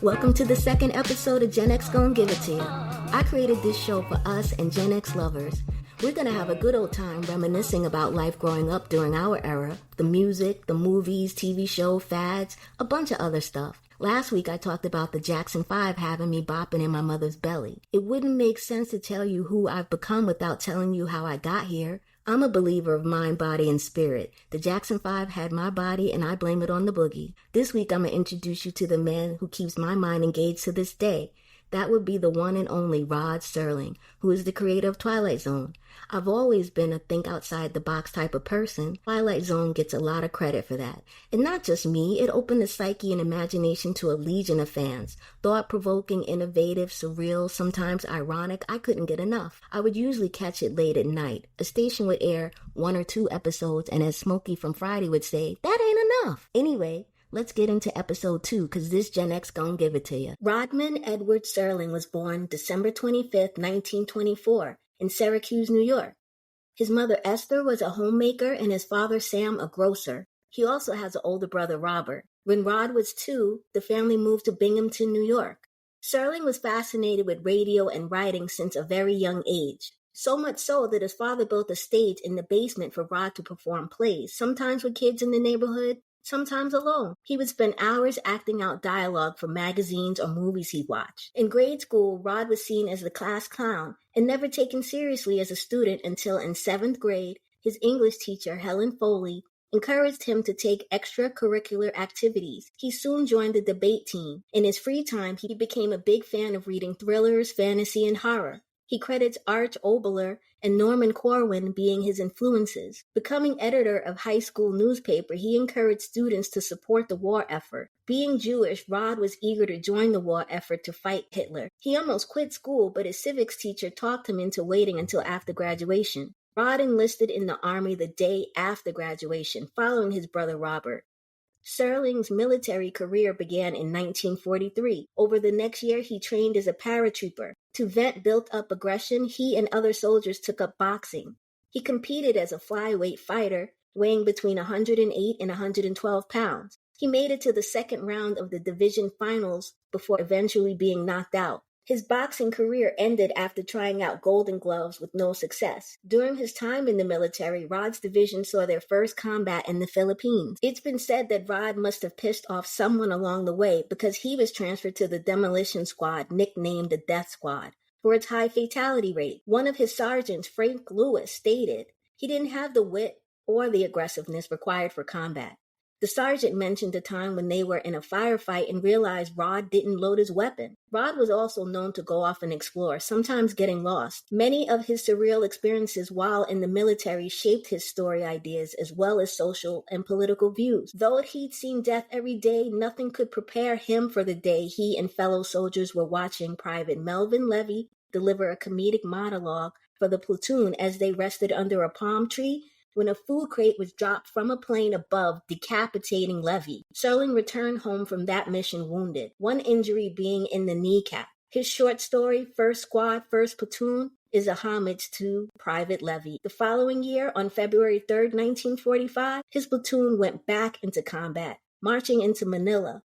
Welcome to the second episode of Gen X Gon' Give It To You. I created this show for us and Gen X lovers. We're going to have a good old time reminiscing about life growing up during our era, the music, the movies, TV show, fads, a bunch of other stuff. Last week I talked about the Jackson 5 having me bopping in my mother's belly. It wouldn't make sense to tell you who I've become without telling you how I got here. I'm a believer of mind, body, and spirit. The Jackson 5 had my body, and I blame it on the boogie. This week, I'm going to introduce you to the man who keeps my mind engaged to this day. That would be the one and only Rod Serling, who is the creator of Twilight Zone. I've always been a think-outside-the-box type of person. Twilight Zone gets a lot of credit for that. And not just me, it opened the psyche and imagination to a legion of fans. Thought-provoking, innovative, surreal, sometimes ironic, I couldn't get enough. I would usually catch it late at night. A station would air 1 or 2 episodes, and as Smokey from Friday would say, that ain't enough. Anyway, let's get into episode 2, because this Gen X gon' give it to you. Rodman Edward Serling was born December 25th, 1924, in Syracuse, New York. His mother Esther was a homemaker and his father Sam a grocer. He also has an older brother Robert. When Rod was 2, the family moved to Binghamton, New York. Serling was fascinated with radio and writing since a very young age. So much so that his father built a stage in the basement for Rod to perform plays, sometimes with kids in the neighborhood, sometimes alone. He would spend hours acting out dialogue for magazines or movies he'd watch. In grade school, Rod was seen as the class clown and never taken seriously as a student until in 7th grade, his English teacher, Helen Foley, encouraged him to take extracurricular activities. He soon joined the debate team. In his free time, he became a big fan of reading thrillers, fantasy, and horror. He credits Arch Oboler and Norman Corwin being his influences. Becoming editor of high school newspaper, he encouraged students to support the war effort. Being Jewish, Rod was eager to join the war effort to fight Hitler. He almost quit school, but his civics teacher talked him into waiting until after graduation. Rod enlisted in the Army the day after graduation, following his brother Robert. Serling's military career began in 1943. Over the next year, he trained as a paratrooper. To vent built-up aggression, he and other soldiers took up boxing. He competed as a flyweight fighter, weighing between 108 and 112 pounds. He made it to the second round of the division finals before eventually being knocked out. His boxing career ended after trying out Golden Gloves with no success. During his time in the military, Rod's division saw their first combat in the Philippines. It's been said that Rod must have pissed off someone along the way because he was transferred to the demolition squad, nicknamed the Death Squad, for its high fatality rate. One of his sergeants, Frank Lewis, stated he didn't have the wit or the aggressiveness required for combat. The sergeant mentioned a time when they were in a firefight and realized Rod didn't load his weapon. Rod was also known to go off and explore, sometimes getting lost. Many of his surreal experiences while in the military shaped his story ideas as well as social and political views. Though he'd seen death every day, nothing could prepare him for the day he and fellow soldiers were watching Private Melvin Levy deliver a comedic monologue for the platoon as they rested under a palm tree when a food crate was dropped from a plane above, decapitating Levy. Serling returned home from that mission wounded, one injury being in the kneecap. His short story, First Squad, First Platoon, is a homage to Private Levy. The following year, on February 3rd, 1945, his platoon went back into combat, marching into Manila.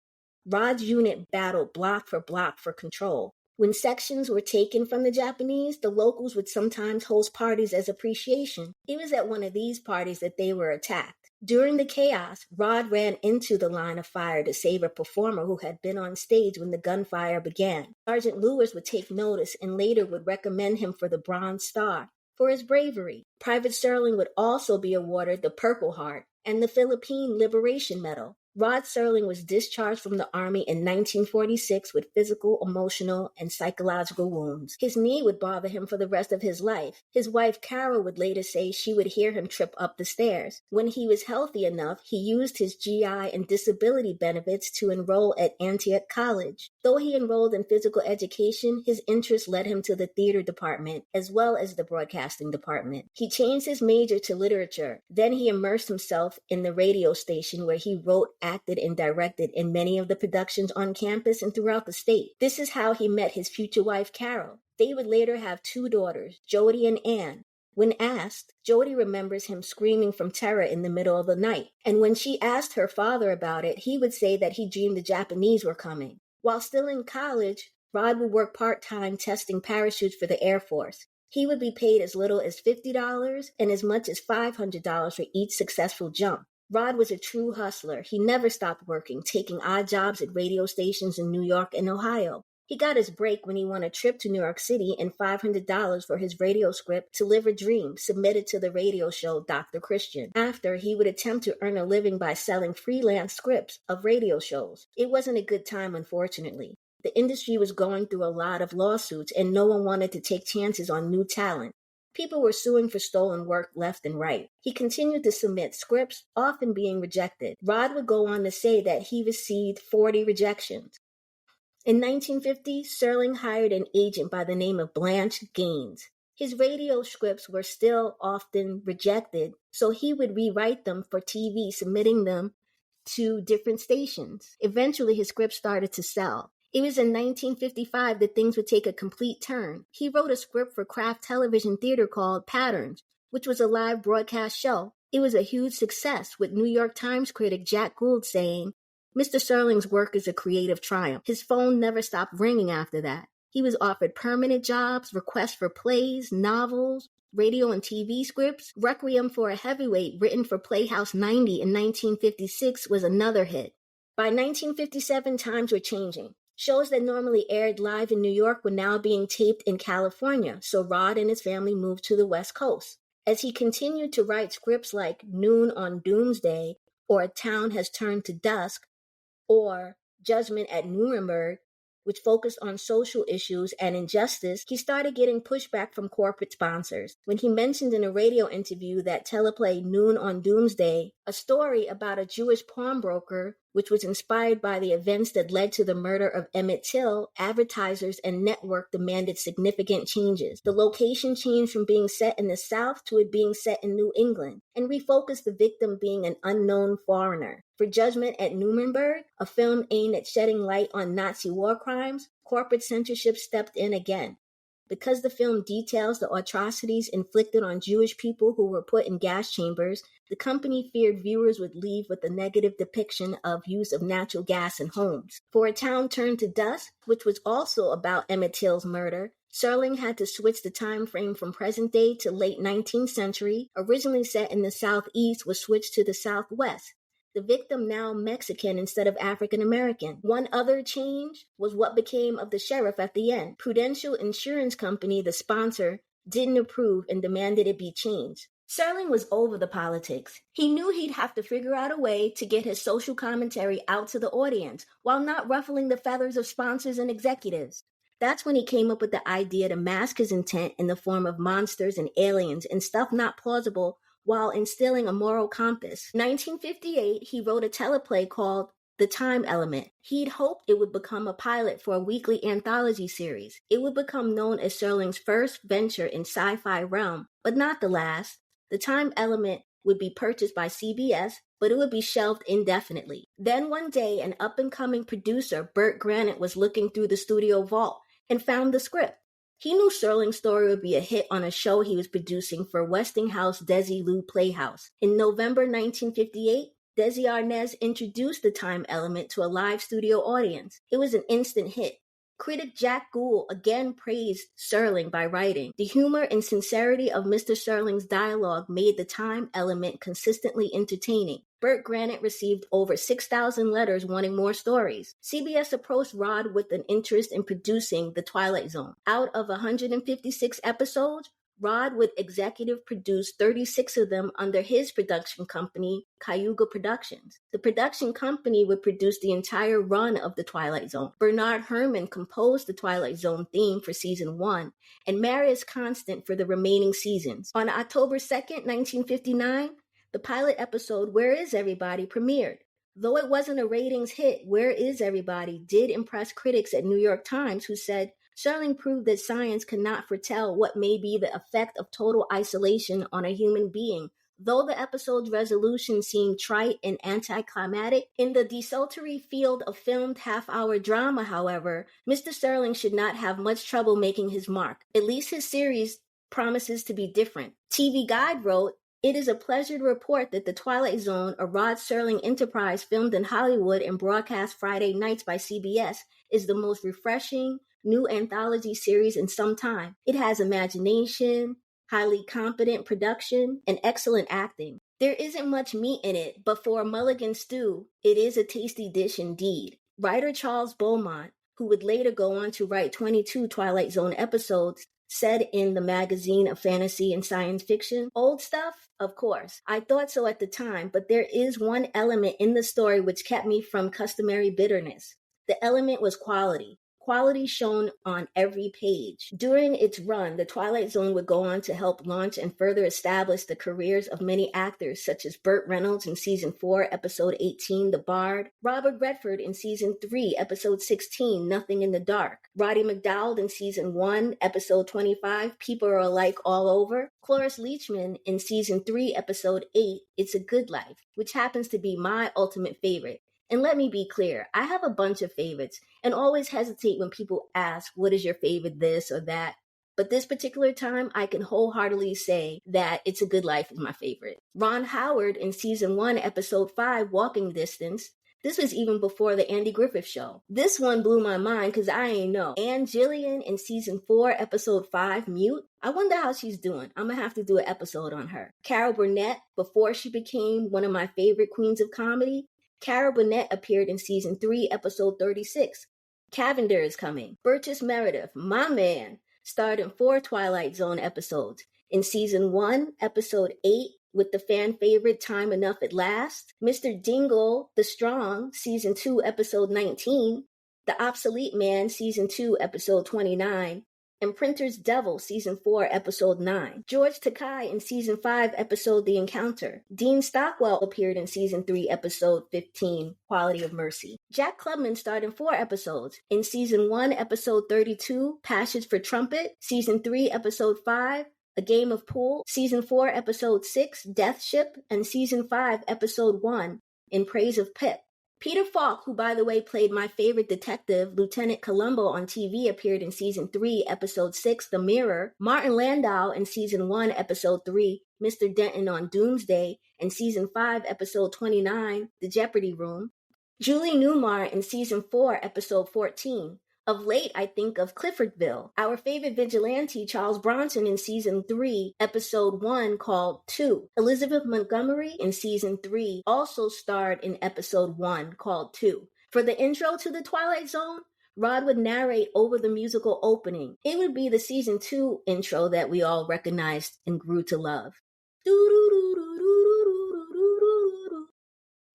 Rod's unit battled block for control. When sections were taken from the Japanese, the locals would sometimes host parties as appreciation. It was at one of these parties that they were attacked. During the chaos, Rod ran into the line of fire to save a performer who had been on stage when the gunfire began. Sergeant Lewis would take notice and later would recommend him for the Bronze Star for his bravery. Private Serling would also be awarded the Purple Heart and the Philippine Liberation Medal. Rod Serling was discharged from the Army in 1946 with physical, emotional, and psychological wounds. His knee would bother him for the rest of his life. His wife, Carol, would later say she would hear him trip up the stairs. When he was healthy enough, he used his GI and disability benefits to enroll at Antioch College. Though he enrolled in physical education, his interest led him to the theater department, as well as the broadcasting department. He changed his major to literature. Then he immersed himself in the radio station where he wrote, acted, and directed in many of the productions on campus and throughout the state. This is how he met his future wife, Carol. They would later have 2 daughters, Jody and Ann. When asked, Jody remembers him screaming from terror in the middle of the night. And when she asked her father about it, he would say that he dreamed the Japanese were coming. While still in college, Rod would work part-time testing parachutes for the Air Force. He would be paid as little as $50 and as much as $500 for each successful jump. Rod was a true hustler. He never stopped working, taking odd jobs at radio stations in New York and Ohio. He got his break when he won a trip to New York City and $500 for his radio script To Live a Dream, submitted to the radio show Dr. Christian. After, he would attempt to earn a living by selling freelance scripts of radio shows. It wasn't a good time, unfortunately. The industry was going through a lot of lawsuits, and no one wanted to take chances on new talent. People were suing for stolen work left and right. He continued to submit scripts, often being rejected. Rod would go on to say that he received 40 rejections. In 1950, Serling hired an agent by the name of Blanche Gaines. His radio scripts were still often rejected, so he would rewrite them for TV, submitting them to different stations. Eventually, his scripts started to sell. It was in 1955 that things would take a complete turn. He wrote a script for Kraft Television Theater called Patterns, which was a live broadcast show. It was a huge success, with New York Times critic Jack Gould saying, "Mr. Serling's work is a creative triumph." His phone never stopped ringing after that. He was offered permanent jobs, requests for plays, novels, radio and TV scripts. Requiem for a Heavyweight, written for Playhouse 90 in 1956, was another hit. By 1957, times were changing. Shows that normally aired live in New York were now being taped in California, so Rod and his family moved to the West Coast. As he continued to write scripts like Noon on Doomsday, or A Town Has Turned to Dusk, or Judgment at Nuremberg, which focused on social issues and injustice, he started getting pushback from corporate sponsors. When he mentioned in a radio interview that teleplay Noon on Doomsday, a story about a Jewish pawnbroker, which was inspired by the events that led to the murder of Emmett Till, advertisers and network demanded significant changes. The location changed from being set in the South to it being set in New England, and refocused the victim being an unknown foreigner. For Judgment at Nuremberg, a film aimed at shedding light on Nazi war crimes, corporate censorship stepped in again. Because the film details the atrocities inflicted on Jewish people who were put in gas chambers, the company feared viewers would leave with a negative depiction of use of natural gas in homes. For A Town Turned to Dusk, which was also about Emmett Till's murder, Serling had to switch the time frame from present day to late 19th century. Originally set in the Southeast, was switched to the Southwest. The victim now Mexican instead of African American. One other change was what became of the sheriff at the end. Prudential Insurance Company, the sponsor, didn't approve and demanded it be changed. Serling was over the politics. He knew he'd have to figure out a way to get his social commentary out to the audience while not ruffling the feathers of sponsors and executives. That's when he came up with the idea to mask his intent in the form of monsters and aliens and stuff not plausible, while instilling a moral compass. 1958, he wrote a teleplay called The Time Element. He'd hoped it would become a pilot for a weekly anthology series. It would become known as Serling's first venture in sci-fi realm, but not the last. The Time Element would be purchased by CBS, but it would be shelved indefinitely. Then one day, an up-and-coming producer, Burt Reynolds, was looking through the studio vault and found the script. He knew Serling's story would be a hit on a show he was producing for Westinghouse Desilu Playhouse. In November 1958, Desi Arnaz introduced the Time Element to a live studio audience. It was an instant hit. Critic Jack Gould again praised Serling by writing, "The humor and sincerity of Mr. Serling's dialogue made the Time Element consistently entertaining." Burt Reynolds received over 6,000 letters wanting more stories. CBS approached Rod with an interest in producing The Twilight Zone. Out of 156 episodes, Rod would executive produce 36 of them under his production company, Cayuga Productions. The production company would produce the entire run of The Twilight Zone. Bernard Herrmann composed the Twilight Zone theme for season 1, and Marius Constant for the remaining seasons. On October 2nd, 1959, the pilot episode Where Is Everybody premiered. Though it wasn't a ratings hit, Where Is Everybody did impress critics at New York Times, who said, Serling proved that science cannot foretell what may be the effect of total isolation on a human being. Though the episode's resolution seemed trite and anticlimactic, in the desultory field of filmed half-hour drama, however, Mr. Serling should not have much trouble making his mark. At least his series promises to be different. TV Guide wrote, "It is a pleasure to report that The Twilight Zone, a Rod Serling enterprise filmed in Hollywood and broadcast Friday nights by CBS, is the most refreshing new anthology series in some time. It has imagination, highly competent production, and excellent acting. There isn't much meat in it, but for a mulligan stew, it is a tasty dish indeed. Writer Charles Beaumont, who would later go on to write 22 Twilight Zone episodes, said in the magazine of fantasy and science fiction, "Old stuff? Of course. I thought so at the time, but there is one element in the story which kept me from customary bitterness. The element was quality. Quality shown on every page. During its run, The Twilight Zone would go on to help launch and further establish the careers of many actors such as Burt Reynolds in Season 4, Episode 18, The Bard, Robert Redford in Season 3, Episode 16, Nothing in the Dark, Roddy McDowall in Season 1, Episode 25, People Are Alike All Over, Cloris Leachman in Season 3, Episode 8, It's a Good Life, which happens to be my ultimate favorite. And let me be clear, I have a bunch of favorites and always hesitate when people ask, what is your favorite this or that? But this particular time, I can wholeheartedly say that It's a Good Life is my favorite. Ron Howard in Season 1, Episode 5, Walking Distance. This was even before the Andy Griffith Show. This one blew my mind because I ain't know. Ann Jillian in Season 4, Episode 5, Mute. I wonder how she's doing. I'm gonna have to do an episode on her. Carol Burnett, before she became one of my favorite queens of comedy. Carol Burnett appeared in Season 3, Episode 36. Cavender is Coming. Burgess Meredith, my man, starred in 4 Twilight Zone episodes. In Season 1, Episode 8, with the fan favorite Time Enough at Last. Mr. Dingle, the Strong, Season 2, Episode 19. The Obsolete Man, Season 2, Episode 29. And Printer's Devil, Season 4, Episode 9. George Takei in Season 5, Episode The Encounter. Dean Stockwell appeared in Season 3, Episode 15, Quality of Mercy. Jack Klugman starred in 4 episodes. In Season 1, Episode 32, Passage for Trumpet. Season 3, Episode 5, A Game of Pool. Season 4, Episode 6, Death Ship. And Season 5, Episode 1, In Praise of Pip. Peter Falk, who by the way played my favorite detective, Lieutenant Columbo on TV, appeared in Season 3, Episode 6, The Mirror. Martin Landau in Season 1, Episode 3, Mr. Denton on Doomsday, and Season 5, Episode 29, The Jeopardy Room. Julie Newmar in Season 4, Episode 14. Of late, I think of Cliffordville. Our favorite vigilante, Charles Bronson, in Season 3, Episode 1, called 2. Elizabeth Montgomery in Season 3 also starred in Episode 1, called 2. For the intro to The Twilight Zone, Rod would narrate over the musical opening. It would be the Season 2 intro that we all recognized and grew to love.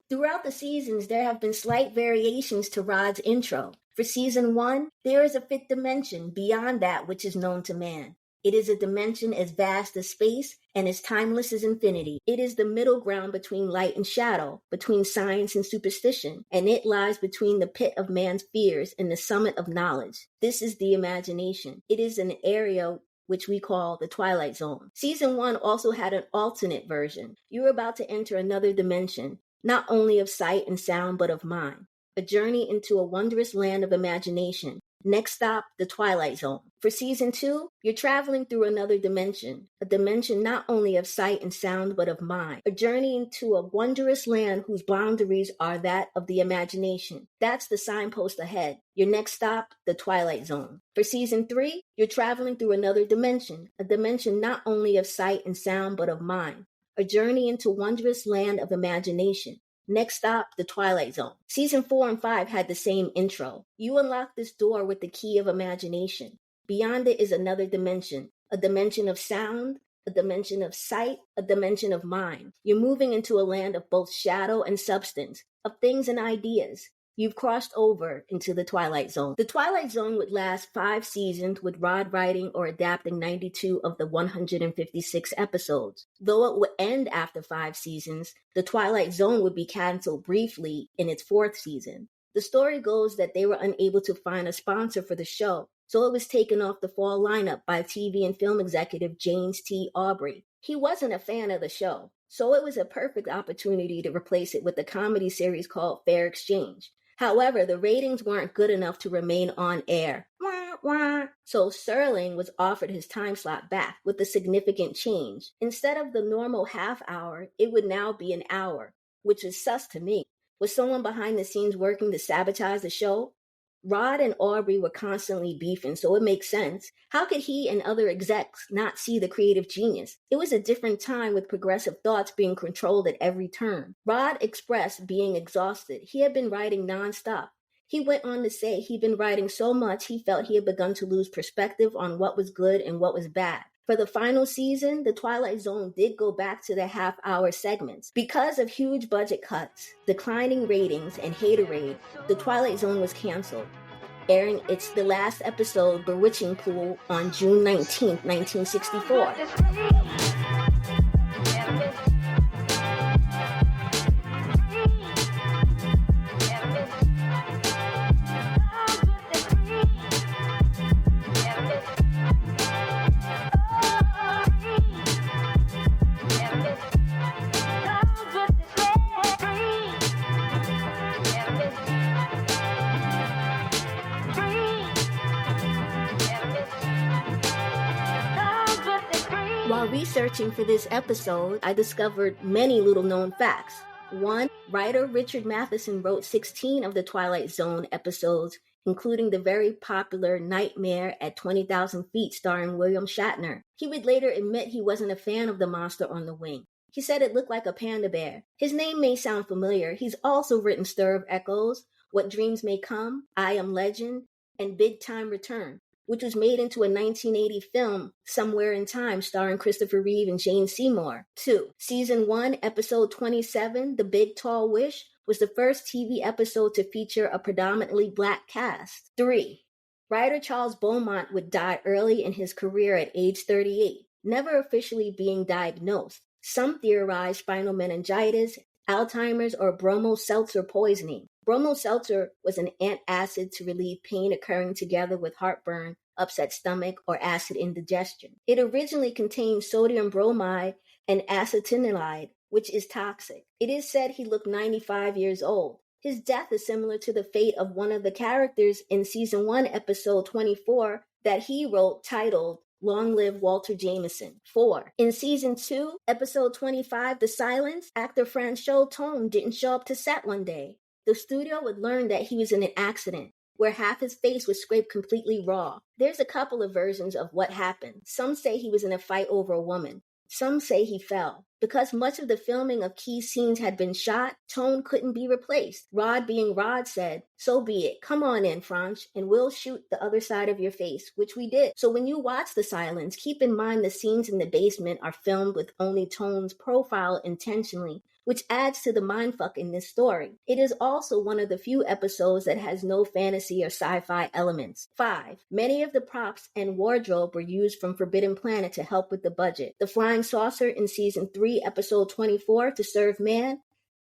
Throughout the seasons, there have been slight variations to Rod's intro. For Season 1, there is a 5th dimension beyond that which is known to man. It is a dimension as vast as space and as timeless as infinity. It is the middle ground between light and shadow, between science and superstition, and it lies between the pit of man's fears and the summit of knowledge. This is the imagination. It is an area which we call the Twilight Zone. Season 1 also had an alternate version. You're about to enter another dimension, not only of sight and sound, but of mind. A journey into a wondrous land of imagination. Next stop, the Twilight Zone. For Season 2, you're traveling through another dimension. A dimension not only of sight and sound, but of mind. A journey into a wondrous land whose boundaries are that of the imagination. That's the signpost ahead. Your next stop, the Twilight Zone. For Season 3, you're traveling through another dimension. A dimension not only of sight and sound, but of mind. A journey into wondrous land of imagination. Next stop, the Twilight Zone. Season 4 and 5 had the same intro. You unlock this door with the key of imagination. Beyond it is another dimension, a dimension of sound, a dimension of sight, a dimension of mind. You're moving into a land of both shadow and substance, of things and ideas. You've crossed over into the Twilight Zone. The Twilight Zone would last 5 seasons, with Rod writing or adapting 92 of the 156 episodes. Though it would end after 5 seasons, the Twilight Zone would be canceled briefly in its 4th season. The story goes that they were unable to find a sponsor for the show, so it was taken off the fall lineup by TV and film executive James T. Aubrey. He wasn't a fan of the show, so it was a perfect opportunity to replace it with a comedy series called Fair Exchange. However, the ratings weren't good enough to remain on air. Wah, wah. So Serling was offered his time slot back with a significant change. Instead of the normal half hour, it would now be an hour, which is sus to me. Was someone behind the scenes working to sabotage the show? Rod and Aubrey were constantly beefing, so it makes sense. How could he and other execs not see the creative genius? It was a different time with progressive thoughts being controlled at every turn. Rod expressed being exhausted. He had been writing nonstop. He went on to say he'd been writing so much he felt he had begun to lose perspective on what was good and what was bad. For the final season, the Twilight Zone did go back to the half-hour segments. Because of huge budget cuts, declining ratings, and haterade, the Twilight Zone was canceled, airing the last episode, Bewitching Pool, on June 19, 1964. While researching for this episode, I discovered many little-known facts. 1. Writer Richard Matheson wrote 16 of the Twilight Zone episodes, including the very popular Nightmare at 20,000 Feet starring William Shatner. He would later admit he wasn't a fan of the monster on the wing. He said it looked like a panda bear. His name may sound familiar. He's also written Stir of Echoes, What Dreams May Come, I Am Legend, and Big Time Return, which was made into a 1980 film, Somewhere in Time, starring Christopher Reeve and Jane Seymour. 2. Season 1, Episode 27, The Big Tall Wish, was the first TV episode to feature a predominantly black cast. 3. Writer Charles Beaumont would die early in his career at age 38, never officially being diagnosed. Some theorized spinal meningitis, Alzheimer's, or bromo-seltzer poisoning. Bromo-seltzer was an antacid to relieve pain occurring together with heartburn, upset stomach, or acid indigestion. It originally contained sodium bromide and acetinolide, which is toxic. It is said he looked 95 years old. His death is similar to the fate of one of the characters in Season 1, Episode 24, that he wrote titled Long Live Walter Jameson. 4. In Season 2, Episode 25, The Silence, actor Franchot Tone didn't show up to set one day. The studio would learn that he was in an accident, where half his face was scraped completely raw. There's a couple of versions of what happened. Some say he was in a fight over a woman. Some say he fell. Because much of the filming of key scenes had been shot, Tone couldn't be replaced. Rod, being Rod, said, "So be it. Come on in, Franch, and we'll shoot the other side of your face," which we did. So when you watch The Silence, keep in mind the scenes in the basement are filmed with only Tone's profile intentionally, which adds to the mindfuck in this story. It is also one of the few episodes that has no fantasy or sci-fi elements. 5. Many of the props and wardrobe were used from Forbidden Planet to help with the budget. The flying saucer in Season 3, Episode 24, To Serve Man,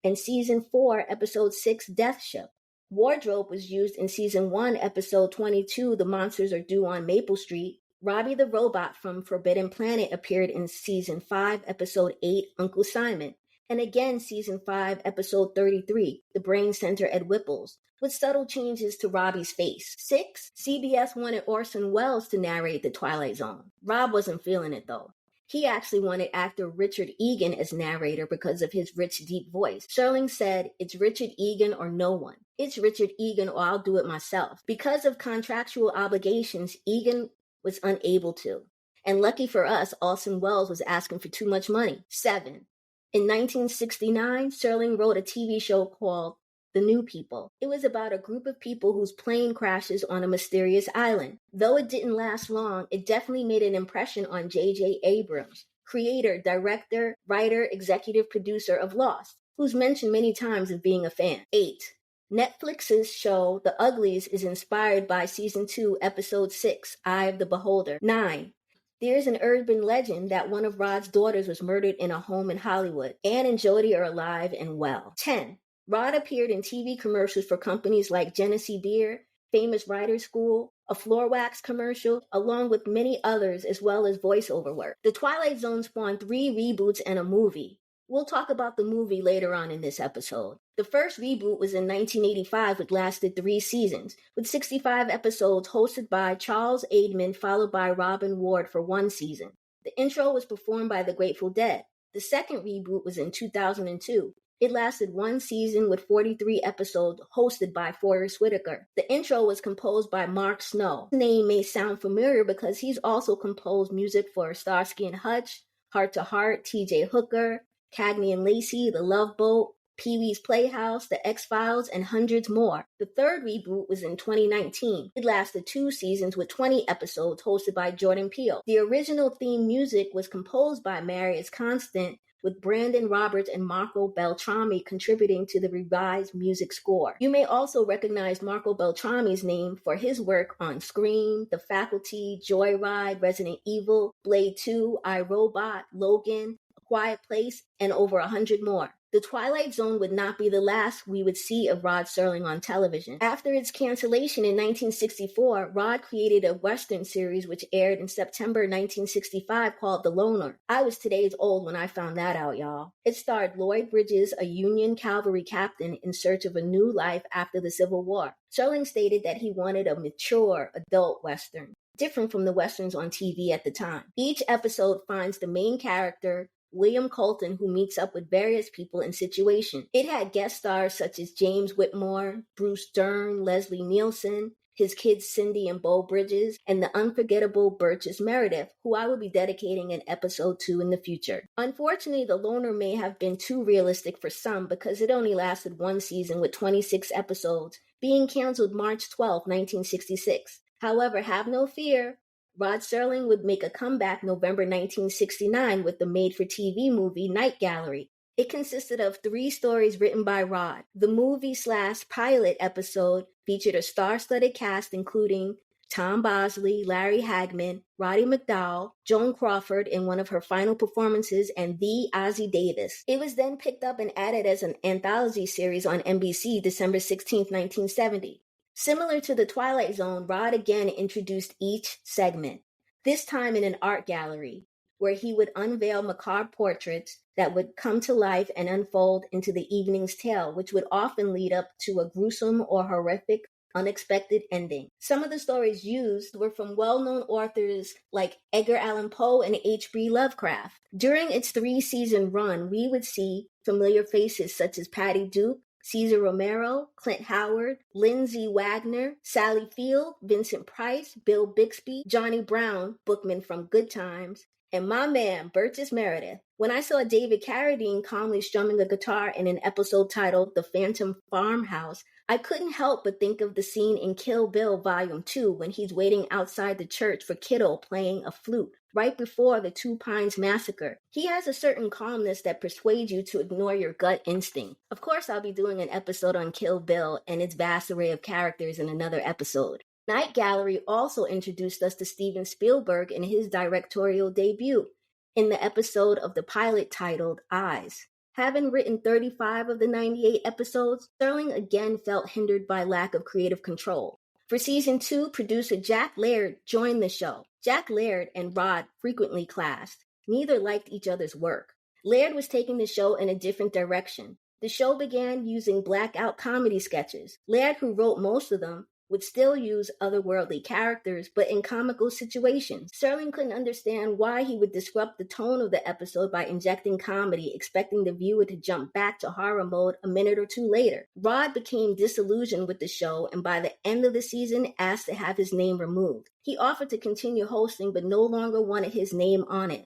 and Season 4, Episode 6, Death Ship. Wardrobe was used in Season 1, Episode 22, The Monsters Are Due on Maple Street. Robbie the Robot from Forbidden Planet appeared in Season 5, Episode 8, Uncle Simon. And again, Season 5, Episode 33, The Brain Center at Whipple's, with subtle changes to Robbie's face. 6. CBS wanted Orson Welles to narrate The Twilight Zone. Rob wasn't feeling it, though. He actually wanted actor Richard Egan as narrator because of his rich, deep voice. Serling said, "It's Richard Egan or no one. It's Richard Egan or I'll do it myself." Because of contractual obligations, Egan was unable to. And lucky for us, Orson Welles was asking for too much money. 7. In 1969, Serling wrote a TV show called The New People. It was about a group of people whose plane crashes on a mysterious island. Though it didn't last long, it definitely made an impression on J.J. Abrams, creator, director, writer, executive producer of Lost, who's mentioned many times of being a fan. 8. Netflix's show The Uglies is inspired by Season 2, Episode 6, Eye of the Beholder. 9. There's an urban legend that one of Rod's daughters was murdered in a home in Hollywood. Anne and Jody are alive and well. 10. Rod appeared in TV commercials for companies like Genesee Beer, Famous Writers School, a floor wax commercial, along with many others, as well as voiceover work. The Twilight Zone spawned 3 reboots and a movie. We'll talk about the movie later on in this episode. The first reboot was in 1985, which lasted 3 seasons, with 65 episodes hosted by Charles Aidman, followed by Robin Ward for 1 season. The intro was performed by the Grateful Dead. The second reboot was in 2002. It lasted one season with 43 episodes hosted by Forrest Whitaker. The intro was composed by Mark Snow. His name may sound familiar because he's also composed music for Starsky and Hutch, Heart to Heart, T.J. Hooker, Cagney and Lacey, The Love Boat, Pee-wee's Playhouse, The X-Files, and hundreds more. The third reboot was in 2019. It lasted 2 seasons with 20 episodes hosted by Jordan Peele. The original theme music was composed by Marius Constant, with Brandon Roberts and Marco Beltrami contributing to the revised music score. You may also recognize Marco Beltrami's name for his work on Scream, The Faculty, Joyride, Resident Evil, Blade 2, iRobot, Logan, A Quiet Place, and over 100 more. The Twilight Zone would not be the last we would see of Rod Serling on television. After its cancellation in 1964, Rod created a Western series which aired in September 1965 called The Loner. I was today's old when I found that out, y'all. It starred Lloyd Bridges, a Union cavalry captain in search of a new life after the Civil War. Serling stated that he wanted a mature, adult Western, different from the Westerns on TV at the time. Each episode finds the main character, William Colton, who meets up with various people and situations. It had guest stars such as James Whitmore, Bruce Dern, Leslie Nielsen, his kids Cindy and Beau Bridges, and the unforgettable Burgess Meredith, who I will be dedicating an episode to in the future. Unfortunately, The Loner may have been too realistic for some because it only lasted one season with 26 episodes, being canceled March 12, 1966. However, have no fear. Rod Serling would make a comeback November 1969 with the made-for-TV movie Night Gallery. It consisted of 3 stories written by Rod. The movie/pilot episode featured a star-studded cast including Tom Bosley, Larry Hagman, Roddy McDowall, Joan Crawford in one of her final performances, and the Ossie Davis. It was then picked up and added as an anthology series on NBC December 16, 1970. Similar to the Twilight Zone, Rod again introduced each segment, this time in an art gallery, where he would unveil macabre portraits that would come to life and unfold into the evening's tale, which would often lead up to a gruesome or horrific, unexpected ending. Some of the stories used were from well-known authors like Edgar Allan Poe and H.P. Lovecraft. During its 3-season run, we would see familiar faces such as Patty Duke, Cesar Romero, Clint Howard, Lindsay Wagner, Sally Field, Vincent Price, Bill Bixby, Johnny Brown, Bookman from Good Times, and my man, Burgess Meredith. When I saw David Carradine calmly strumming a guitar in an episode titled The Phantom Farmhouse, I couldn't help but think of the scene in Kill Bill Volume 2 when he's waiting outside the church for Kiddo playing a flute right before the Two Pines massacre. He has a certain calmness that persuades you to ignore your gut instinct. Of course, I'll be doing an episode on Kill Bill and its vast array of characters in another episode. Night Gallery also introduced us to Steven Spielberg in his directorial debut in the episode of the pilot titled Eyes. Having written 35 of the 98 episodes, Serling again felt hindered by lack of creative control. For season 2, producer Jack Laird joined the show. Jack Laird and Rod frequently clashed. Neither liked each other's work. Laird was taking the show in a different direction. The show began using blackout comedy sketches. Laird, who wrote most of them, would still use otherworldly characters, but in comical situations. Serling couldn't understand why he would disrupt the tone of the episode by injecting comedy, expecting the viewer to jump back to horror mode a minute or two later. Rod became disillusioned with the show, and by the end of the season, asked to have his name removed. He offered to continue hosting, but no longer wanted his name on it.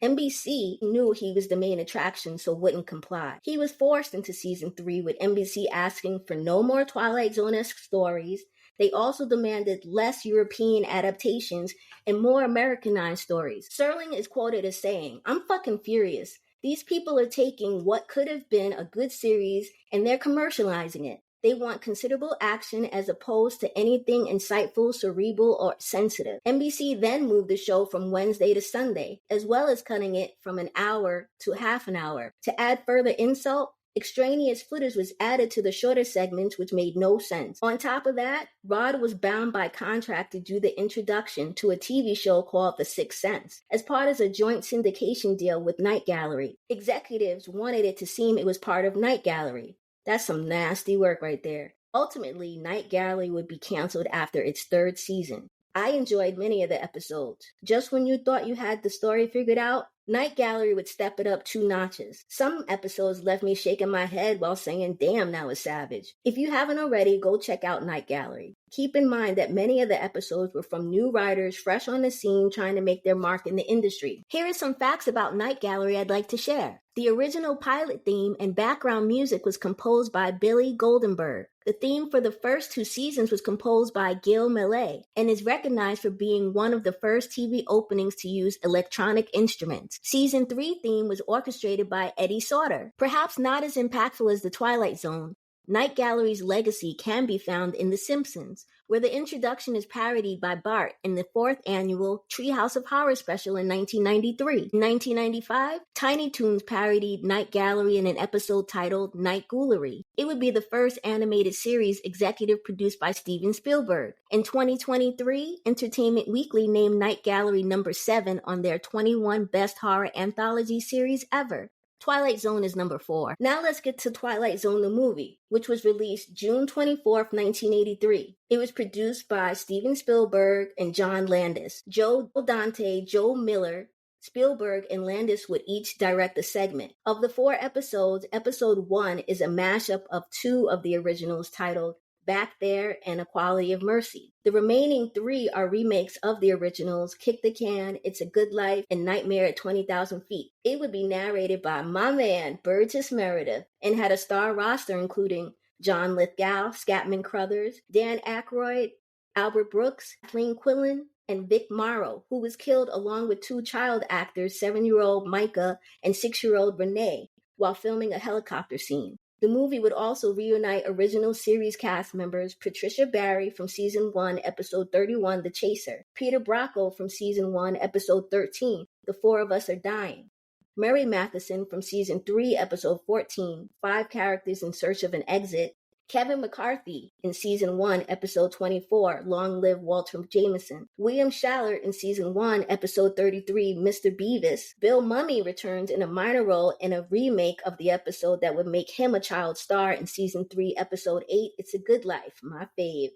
NBC knew he was the main attraction, so wouldn't comply. He was forced into season 3, with NBC asking for no more Twilight Zone-esque stories. They also demanded less European adaptations and more Americanized stories. Serling is quoted as saying, "I'm fucking furious. These people are taking what could have been a good series and they're commercializing it. They want considerable action as opposed to anything insightful, cerebral, or sensitive." NBC then moved the show from Wednesday to Sunday, as well as cutting it from an hour to half an hour. To add further insult, extraneous footage was added to the shorter segments, which made no sense. On top of that, Rod was bound by contract to do the introduction to a TV show called The Sixth Sense, as part of a joint syndication deal with Night Gallery. Executives wanted it to seem it was part of Night Gallery. That's some nasty work right there. Ultimately, Night Gallery would be canceled after its 3rd season. I enjoyed many of the episodes. Just when you thought you had the story figured out, Night Gallery would step it up 2 notches. Some episodes left me shaking my head while saying, damn, that was savage. If you haven't already, go check out Night Gallery. Keep in mind that many of the episodes were from new writers fresh on the scene trying to make their mark in the industry. Here are some facts about Night Gallery I'd like to share. The original pilot theme and background music was composed by Billy Goldenberg. The theme for the first 2 seasons was composed by Gil Millet and is recognized for being one of the first TV openings to use electronic instruments. Season 3 theme was orchestrated by Eddie Sauter. Perhaps not as impactful as The Twilight Zone, Night Gallery's legacy can be found in The Simpsons, where the introduction is parodied by Bart in the 4th annual Treehouse of Horror special in 1993. In 1995, Tiny Toons parodied Night Gallery in an episode titled Night Ghoulery. It would be the first animated series executive produced by Steven Spielberg. In 2023, Entertainment Weekly named Night Gallery number 7 on their 21 Best Horror Anthology Series Ever. Twilight Zone is number 4. Now let's get to Twilight Zone the movie, which was released June 24th, 1983. It was produced by Steven Spielberg and John Landis. Joe Dante, Joe Miller, Spielberg, and Landis would each direct a segment. Of the 4 episodes, episode 1 is a mashup of 2 of the originals titled Back There and A Quality of Mercy. The remaining 3 are remakes of the originals, Kick the Can, It's a Good Life, and Nightmare at 20,000 Feet. It would be narrated by my man, Burgess Meredith, and had a star roster including John Lithgow, Scatman Crothers, Dan Aykroyd, Albert Brooks, Kathleen Quinlan, and Vic Morrow, who was killed along with 2 child actors, 7-year-old Micah and 6-year-old Renee, while filming a helicopter scene. The movie would also reunite original series cast members Patricia Barry from Season 1, Episode 31, The Chaser, Peter Bracco from Season 1, Episode 13, The Four of Us Are Dying, Mary Matheson from Season 3, Episode 14, 5 Characters in Search of an Exit, Kevin McCarthy in Season 1, Episode 24, Long Live Walter Jameson, William Shallard in Season 1, Episode 33, Mr. Beavis. Bill Mumy returns in a minor role in a remake of the episode that would make him a child star in Season 3, Episode 8, It's a Good Life, my fave.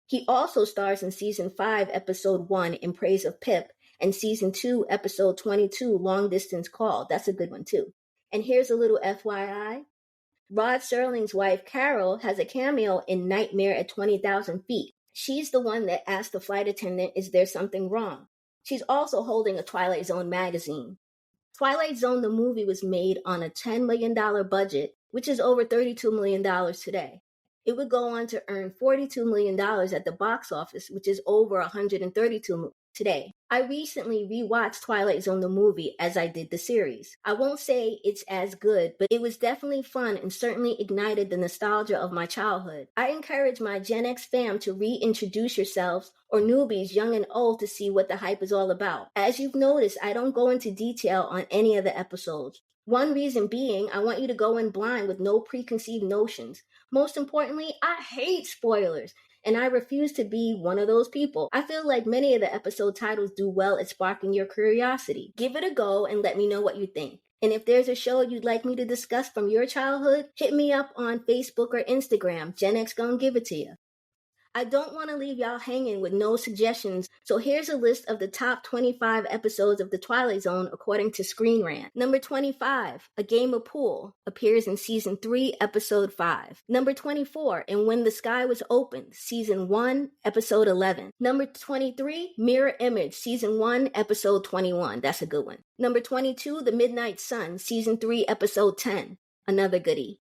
He also stars in Season 5, Episode 1, In Praise of Pip, and Season 2, Episode 22, Long Distance Call. That's a good one too. And here's a little FYI. Rod Serling's wife, Carol, has a cameo in Nightmare at 20,000 Feet. She's the one that asked the flight attendant, is there something wrong? She's also holding a Twilight Zone magazine. Twilight Zone the movie was made on a $10 million budget, which is over $32 million today. It would go on to earn $42 million at the box office, which is over $132 million today. I recently rewatched Twilight Zone the movie as I did the series. I won't say it's as good, but it was definitely fun and certainly ignited the nostalgia of my childhood. I encourage my Gen X fam to reintroduce yourselves or newbies young and old to see what the hype is all about. As you've noticed, I don't go into detail on any of the episodes. One reason being, I want you to go in blind with no preconceived notions. Most importantly, I hate spoilers, and I refuse to be one of those people. I feel like many of the episode titles do well at sparking your curiosity. Give it a go and let me know what you think. And if there's a show you'd like me to discuss from your childhood, hit me up on Facebook or Instagram. Gen X gonna give it to you. I don't want to leave y'all hanging with no suggestions, so here's a list of the top 25 episodes of The Twilight Zone according to Screen Rant. Number 25, A Game of Pool, appears in Season 3, Episode 5. Number 24, And When the Sky Was Opened, Season 1, Episode 11. Number 23, Mirror Image, Season 1, Episode 21. That's a good one. Number 22, The Midnight Sun, Season 3, Episode 10. Another goodie.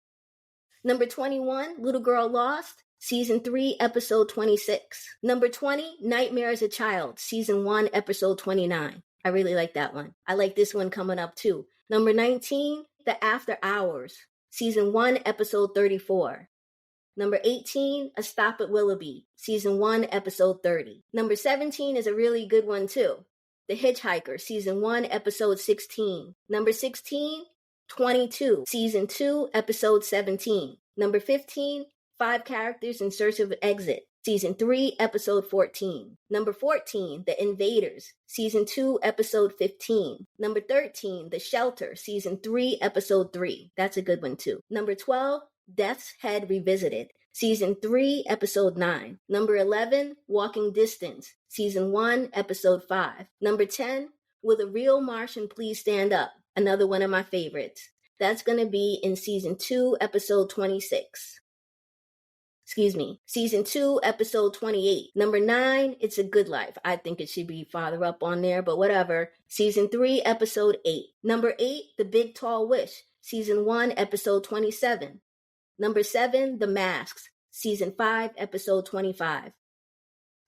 Number 21, Little Girl Lost, Season 3, Episode 26. Number 20, Nightmare as a Child, Season 1, Episode 29. I really like that one. I like this one coming up too. Number 19, The After Hours, Season 1, Episode 34. Number 18, A Stop at Willoughby, Season 1, Episode 30. Number 17 is a really good one too. The Hitchhiker, Season 1, Episode 16. Number 16, 22, Season 2, Episode 17. Number 15, 5 Characters in Search of an Exit, Season 3, Episode 14. Number 14, The Invaders, Season 2, Episode 15. Number 13, The Shelter, Season 3, Episode 3. That's a good one too. Number 12, Death's Head Revisited, Season 3, Episode 9. Number 11, Walking Distance, Season 1, Episode 5. Number 10, Will a Real Martian Please Stand Up? Another one of my favorites. That's going to be in Season 2, Episode 26. Season 2, Episode 28. Number 9, It's a Good Life. I think it should be farther up on there, but whatever. Season 3, Episode 8. Number 8, The Big Tall Wish. Season 1, Episode 27. Number 7, The Masks. Season 5, Episode 25.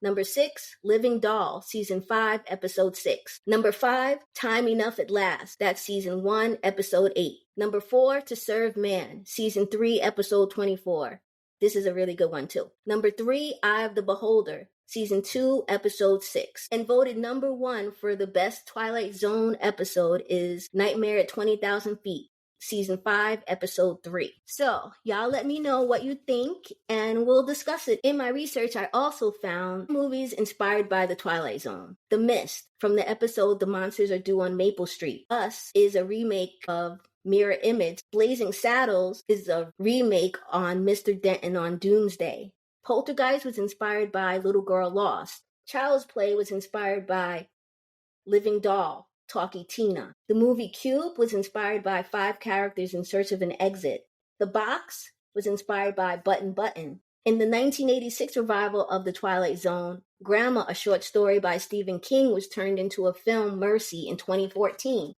Number 6, Living Doll, Season 5, Episode 6. Number 5, Time Enough at Last. That's Season 1, Episode 8. Number 4, To Serve Man, Season 3, Episode 24. This is a really good one, too. Number 3, Eye of the Beholder, Season 2, Episode 6. And voted number 1 for the best Twilight Zone episode is Nightmare at 20,000 Feet. Season 5, Episode 3. So, y'all let me know what you think, and we'll discuss it. In my research, I also found movies inspired by the Twilight Zone. The Mist, from the episode The Monsters Are Due on Maple Street. Us is a remake of Mirror Image. Blazing Saddles is a remake on Mr. Denton on Doomsday. Poltergeist was inspired by Little Girl Lost. Child's Play was inspired by Living Doll, Talkie Tina. The movie Cube was inspired by 5 characters in search of an exit. The Box was inspired by Button Button. In the 1986 revival of The Twilight Zone, Grandma, a short story by Stephen King, was turned into a film, Mercy, in 2014.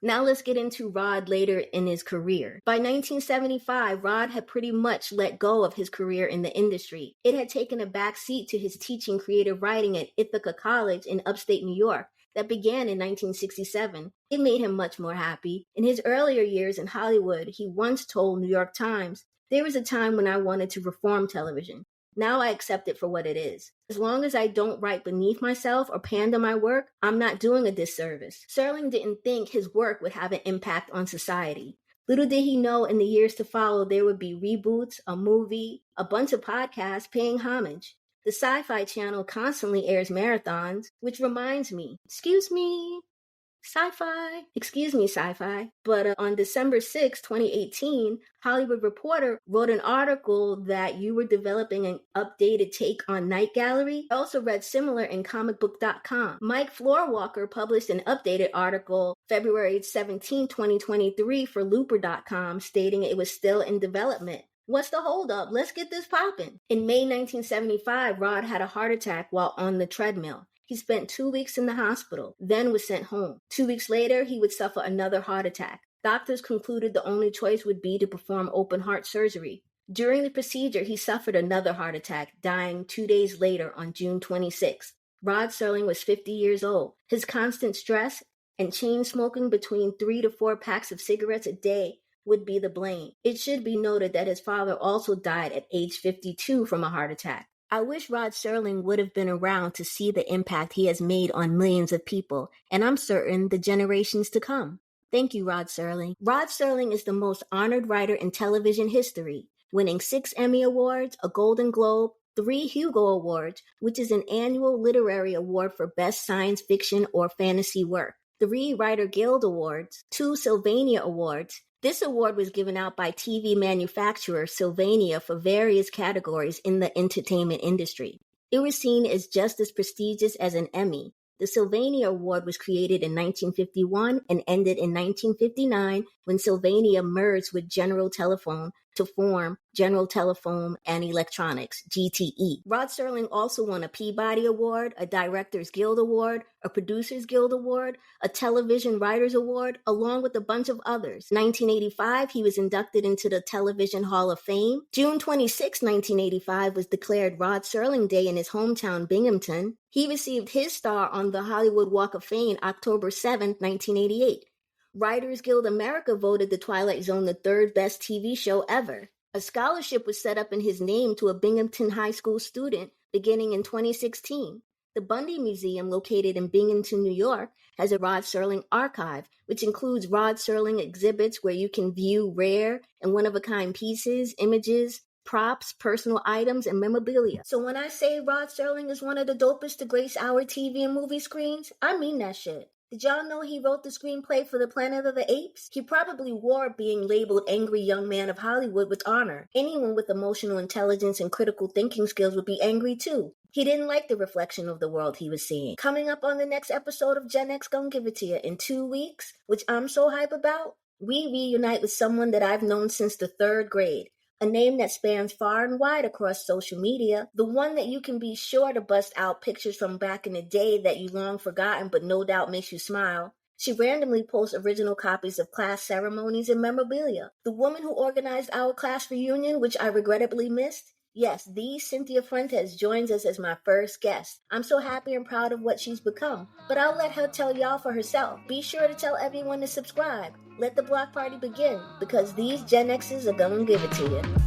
Now let's get into Rod later in his career. By 1975, Rod had pretty much let go of his career in the industry. It had taken a back seat to his teaching creative writing at Ithaca College in upstate New York that began in 1967. It made him much more happy. In his earlier years in Hollywood, he once told New York Times, "There was a time when I wanted to reform television. Now I accept it for what it is. As long as I don't write beneath myself or pander my work, I'm not doing a disservice." Serling didn't think his work would have an impact on society. Little did he know in the years to follow there would be reboots, a movie, a bunch of podcasts paying homage. The Sci-Fi Channel constantly airs marathons, which reminds me, Excuse me, Sci-Fi. But on December 6, 2018, Hollywood Reporter wrote an article that you were developing an updated take on Night Gallery. I also read similar in comicbook.com. Mike Floorwalker published an updated article February 17, 2023 for looper.com stating it was still in development. What's the holdup? Let's get this popping. In May 1975, Rod had a heart attack while on the treadmill. He spent 2 weeks in the hospital, then was sent home. 2 weeks later, he would suffer another heart attack. Doctors concluded the only choice would be to perform open heart surgery. During the procedure, he suffered another heart attack, dying 2 days later on June 26. Rod Serling was 50 years old. His constant stress and chain smoking between 3 to 4 packs of cigarettes a day would be the blame. It should be noted that his father also died at age 52 from a heart attack. I wish Rod Serling would have been around to see the impact he has made on millions of people, and I'm certain the generations to come. Thank you, Rod Serling. Rod Serling is the most honored writer in television history, winning 6 Emmy Awards, a Golden Globe, 3 Hugo Awards, which is an annual literary award for best science fiction or fantasy work, 3 Writer Guild Awards, 2 Sylvania Awards. This award was given out by TV manufacturer Sylvania for various categories in the entertainment industry. It was seen as just as prestigious as an Emmy. The Sylvania Award was created in 1951 and ended in 1959 when Sylvania merged with General Telephone to form General Telephone and Electronics, GTE. Rod Serling also won a Peabody Award, a Directors Guild Award, a Producers Guild Award, a Television Writers Award, along with a bunch of others. 1985, he was inducted into the Television Hall of Fame. June 26, 1985 was declared Rod Serling Day in his hometown, Binghamton. He received his star on the Hollywood Walk of Fame October 7, 1988. Writers Guild America voted The Twilight Zone the 3rd best TV show ever. A scholarship was set up in his name to a Binghamton High School student beginning in 2016. The Bundy Museum, located in Binghamton, New York, has a Rod Serling archive, which includes Rod Serling exhibits where you can view rare and one-of-a-kind pieces, images, props, personal items, and memorabilia. So when I say Rod Serling is one of the dopest to grace our TV and movie screens, I mean that shit. Did y'all know he wrote the screenplay for the Planet of the Apes? He probably wore being labeled angry young man of Hollywood with honor. Anyone with emotional intelligence and critical thinking skills would be angry too. He didn't like the reflection of the world he was seeing. Coming up on the next episode of Gen X Gonna Give It To You in 2 weeks, which I'm so hype about, we reunite with someone that I've known since the 3rd grade. A name that spans far and wide across social media, the one that you can be sure to bust out pictures from back in the day that you long forgotten but no doubt makes you smile. She randomly posts original copies of class ceremonies and memorabilia. The woman who organized our class reunion, which I regrettably missed. Yes, the Cynthia Fuentes joins us as my first guest. I'm so happy and proud of what she's become. But I'll let her tell y'all for herself. Be sure to tell everyone to subscribe. Let the block party begin, because these Gen X's are gonna give it to you.